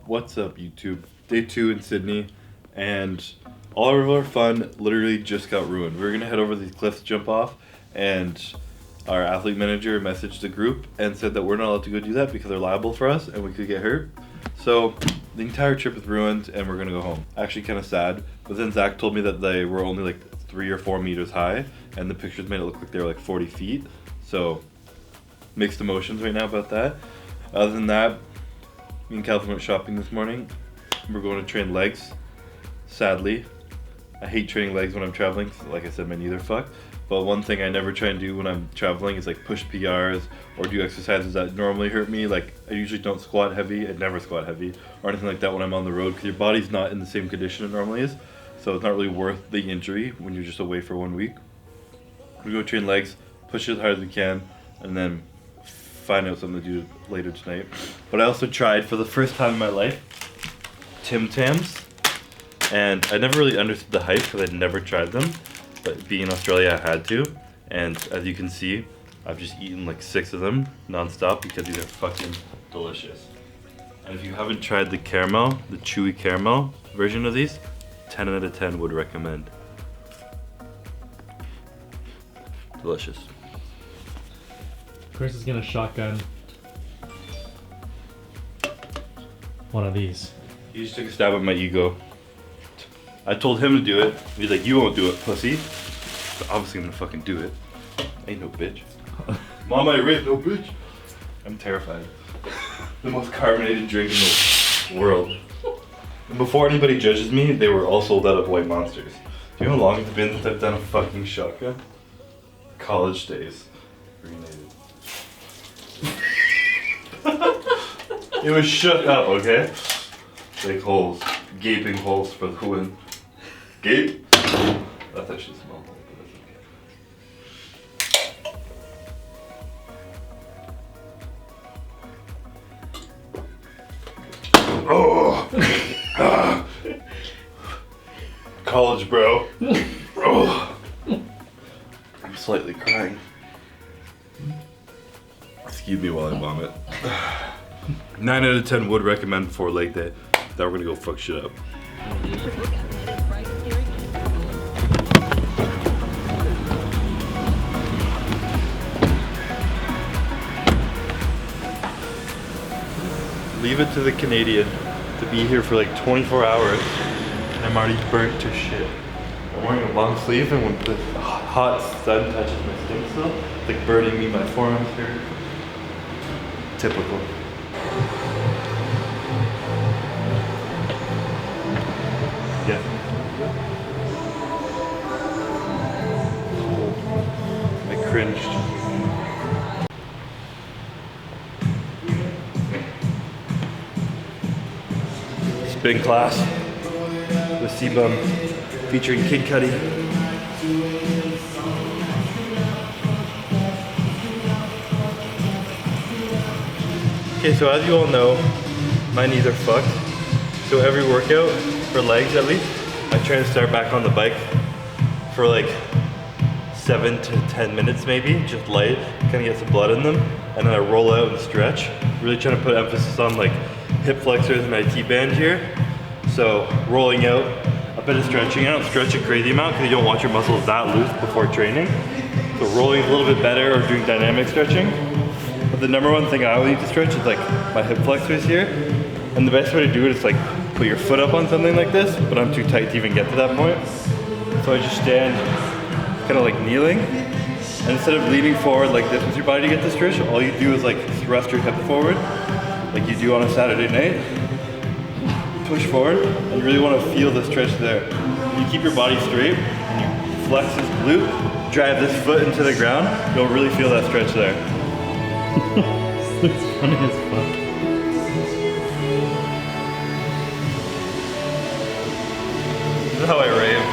What's up, YouTube? Day 2 in Sydney, and all of our fun literally just got ruined. We were gonna head over these cliffs to jump off, and our athlete manager messaged the group and said that we're not allowed to go do that because they're liable for us and we could get hurt. So the entire trip is ruined and we're gonna go home. Actually kind of sad, but then Zach told me that they were only like 3 or 4 meters high and the pictures made it look like they were like 40 feet. So mixed emotions right now about that. Other than that, me and Calvin went shopping this morning. We're going to train legs. Sadly, I hate training legs when I'm traveling. Like I said, my knees are fucked. But one thing I never try and do when I'm traveling is like push PRs or do exercises that normally hurt me. Like I usually don't squat heavy. I never squat heavy or anything like that when I'm on the road because your body's not in the same condition it normally is. So it's not really worth the injury when you're just away for 1 week. We go train legs, push as hard as we can, and then find out something to do later tonight. But I also tried for the first time in my life Tim Tams, and I never really understood the hype because I'd never tried them, but being in Australia I had to, and as you can see I've just eaten like 6 of them non-stop because these are fucking delicious. And if you haven't tried the caramel, the chewy caramel version of these, 10 out of 10 would recommend. Delicious. Chris is gonna shotgun one of these. He just took a stab at my ego. I told him to do it. He's like, you won't do it, pussy. But obviously I'm gonna fucking do it. Ain't no bitch. Mama, I raised no bitch. I'm terrified. The most carbonated drink in the world. And before anybody judges me, they were all sold out of White Monsters. Do you know how long it's been since I've done a fucking shotgun? College days. Reunited. It was shut up, okay? Big holes. Gaping holes for the win. Gape? That's actually a small hole, but that's okay. Oh! College bro. Oh. I'm slightly crying. Excuse me while I vomit. 9 out of 10 would recommend before leg day. That we're gonna go fuck shit up. Leave it to the Canadian to be here for like 24 hours. And I'm already burnt to shit. I'm wearing a long sleeve and when the hot sun touches my skin still, it's like burning me my forearms here. Typical. Yeah. I cringed. Spin class with C-Bum featuring Kid Cudi. Okay, so as you all know, my knees are fucked. So every workout, for legs at least, I try to start back on the bike for like 7 to 10 minutes maybe, just light, kind of get some blood in them, and then I roll out and stretch. Really trying to put emphasis on like hip flexors and my T-band here. So rolling out, a bit of stretching. I don't stretch a crazy amount because you don't want your muscles that loose before training. So rolling a little bit better or doing dynamic stretching. But the number one thing I always need to stretch is like my hip flexors here. And the best way to do it is like put your foot up on something like this, but I'm too tight to even get to that point. So I just stand kind of like kneeling. And instead of leaning forward like this with your body to get the stretch, all you do is like thrust your hip forward, like you do on a Saturday night. Push forward, and you really want to feel the stretch there. You keep your body straight, and you flex this glute, drive this foot into the ground, you'll really feel that stretch there. It's funny as fuck. This is how I rave.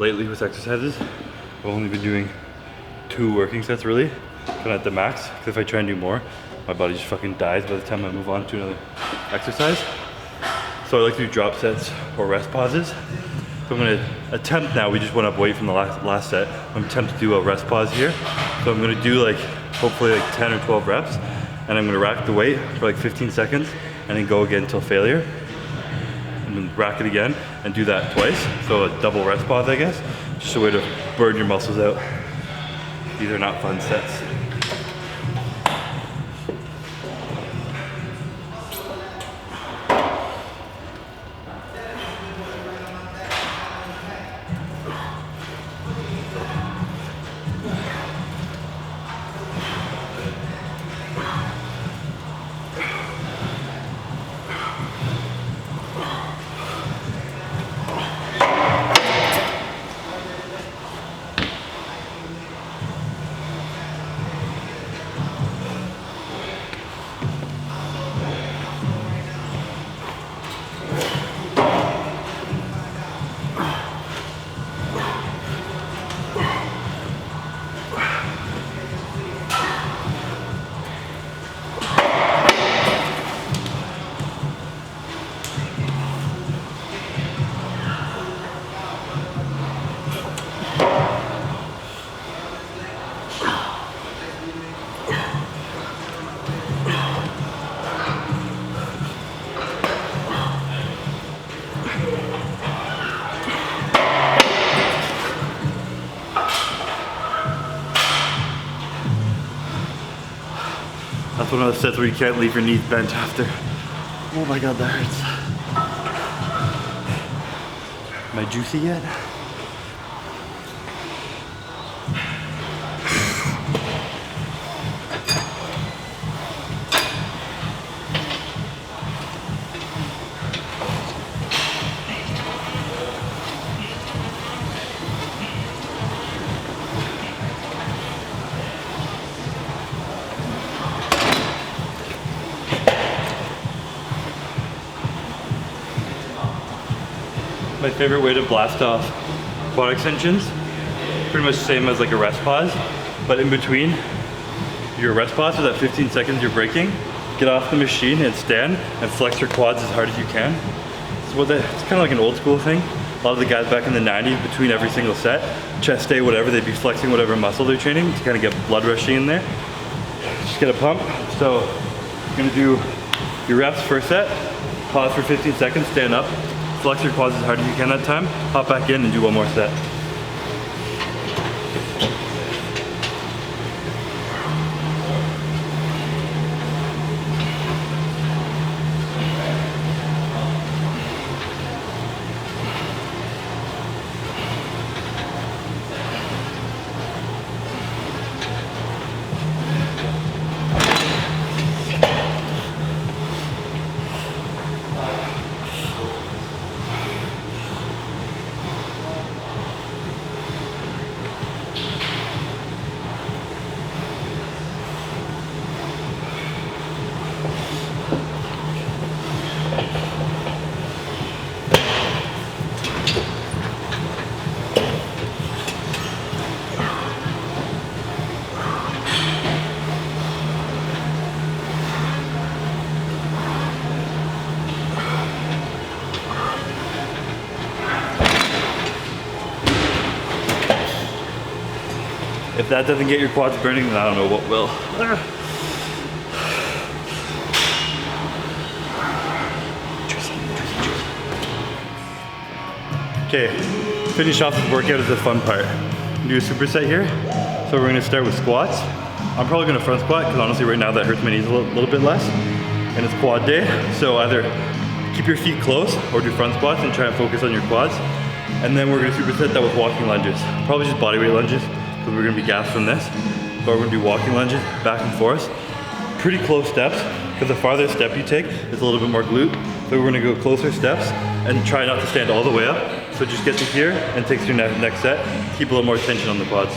lately with exercises. I've only been doing 2 working sets really, kind of at the max, because if I try and do more, my body just fucking dies by the time I move on to another exercise. So I like to do drop sets or rest pauses. So I'm gonna attempt now, we just went up weight from the last set. I'm gonna attempt to do a rest pause here. So I'm gonna do like, hopefully like 10 or 12 reps, and I'm gonna rack the weight for like 15 seconds, and then go again until failure. And then rack it again, and do that twice. So a double rest pause, I guess. Just a way to burn your muscles out. These are not fun sets. That's one of those sets where you can't leave your knees bent after. Oh my god, that hurts. Am I juicy yet? My favorite way to blast off quad extensions, pretty much the same as like a rest pause, but in between your rest pause, so that 15 seconds you're breaking, get off the machine and stand and flex your quads as hard as you can. So it's kind of like an old school thing. A lot of the guys back in the 90s, between every single set, chest day, whatever, they'd be flexing whatever muscle they're training to kind of get blood rushing in there. Just get a pump. So you're gonna do your reps first set, pause for 15 seconds, stand up, flex your quads as hard as you can that time, hop back in and do one more set. If that doesn't get your quads burning, then I don't know what will. Okay, finish off this workout is the fun part. Do a superset here. So we're gonna start with squats. I'm probably gonna front squat because honestly right now that hurts my knees a little bit less. And it's quad day, so either keep your feet close or do front squats and try and focus on your quads. And then we're gonna superset that with walking lunges. Probably just bodyweight lunges because we're gonna be gassed from this. But we're gonna do walking lunges back and forth. Pretty close steps because the farther step you take, it's a little bit more glute. So we're gonna go closer steps and try not to stand all the way up. So just get to here and take to your next set. Keep a little more tension on the quads.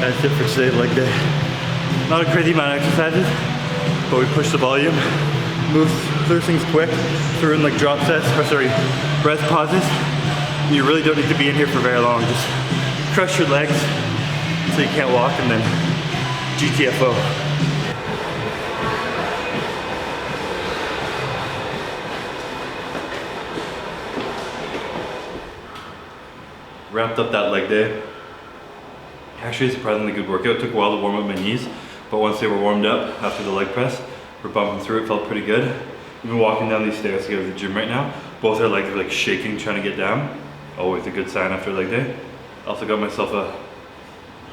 That's it for today's leg day. Not a crazy amount of exercises, but we push the volume, moves, clear things quick, through in like drop sets, or sorry, breath pauses. You really don't need to be in here for very long. Just crush your legs until you can't walk, and then GTFO. Wrapped up that leg day. Actually, a surprisingly good workout. It took a while to warm up my knees, but once they were warmed up after the leg press, we're bumping through it, felt pretty good. We've been walking down these stairs to go to the gym right now. Both our legs are like shaking trying to get down. Always a good sign after a leg day. Also got myself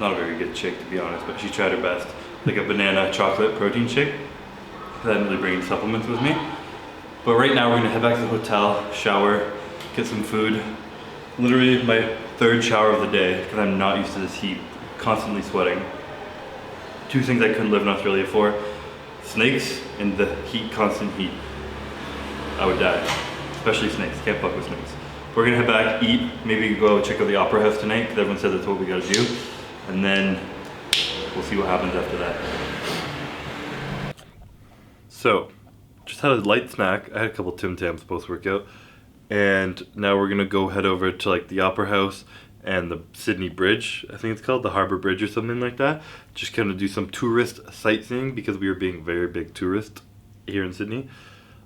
not a very good shake to be honest, but she tried her best. Like a banana chocolate protein shake. I didn't really bring any supplements with me. But right now we're gonna head back to the hotel, shower, get some food. Literally my third shower of the day because I'm not used to this heat. Constantly sweating. Two things I couldn't live in Australia for: snakes and the heat, constant heat. I would die. Especially snakes, can't fuck with snakes. We're gonna head back, eat, maybe go check out the opera house tonight because everyone said that's what we gotta do. And then we'll see what happens after that. So, just had a light snack. I had a couple Tim Tams post-workout. And now we're gonna go head over to like the opera house and the Sydney Bridge, I think it's called, the Harbour Bridge or something like that. Just kind of do some tourist sightseeing because we are being very big tourist here in Sydney.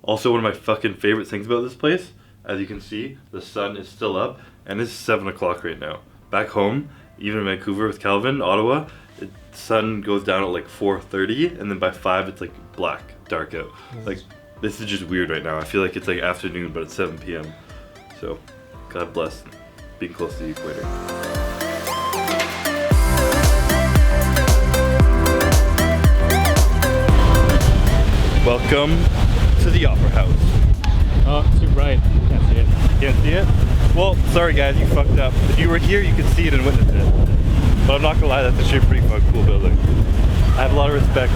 Also, one of my fucking favorite things about this place, as you can see, the sun is still up and it's 7 o'clock right now. Back home, even in Vancouver with Calvin, Ottawa, the sun goes down at like 4:30 and then by 5 it's like black, dark out. Like, this is just weird right now. I feel like it's like afternoon, but it's 7 p.m. So, God bless being close to the equator. Welcome to the Opera House. Oh, it's too bright. Can't see it. Can't see it? Well, sorry guys, you fucked up. If you were here, you could see it and witness it. But I'm not gonna lie, that's actually a pretty fucking cool building. I have a lot of respect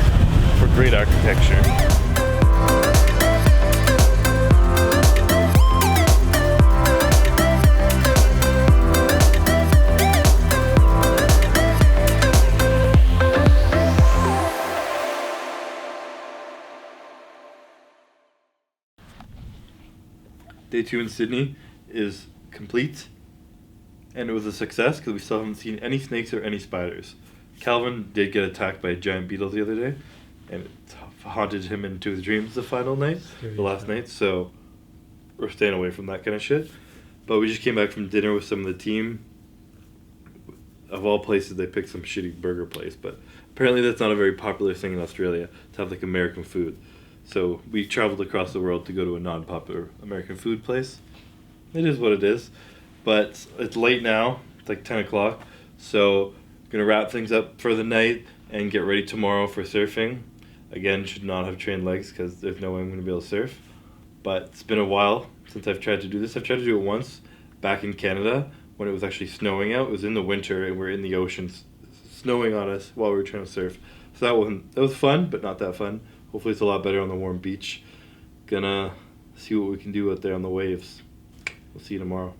for great architecture. Day 2 in Sydney is complete, and it was a success because we still haven't seen any snakes or any spiders. Calvin did get attacked by a giant beetle the other day, and it haunted him into his dreams the last night, so we're staying away from that kind of shit. But we just came back from dinner with some of the team. Of all places, they picked some shitty burger place, but apparently that's not a very popular thing in Australia, to have like American food. So we traveled across the world to go to a non-popular American food place. It is what it is. But it's late now. It's like 10 o'clock. So I'm going to wrap things up for the night and get ready tomorrow for surfing. Again, should not have trained legs because there's no way I'm going to be able to surf. But it's been a while since I've tried to do this. I've tried to do it once back in Canada when it was actually snowing out. It was in the winter and we're in the ocean snowing on us while we were trying to surf. So that was fun, but not that fun. Hopefully it's a lot better on the warm beach. Gonna see what we can do out there on the waves. We'll see you tomorrow.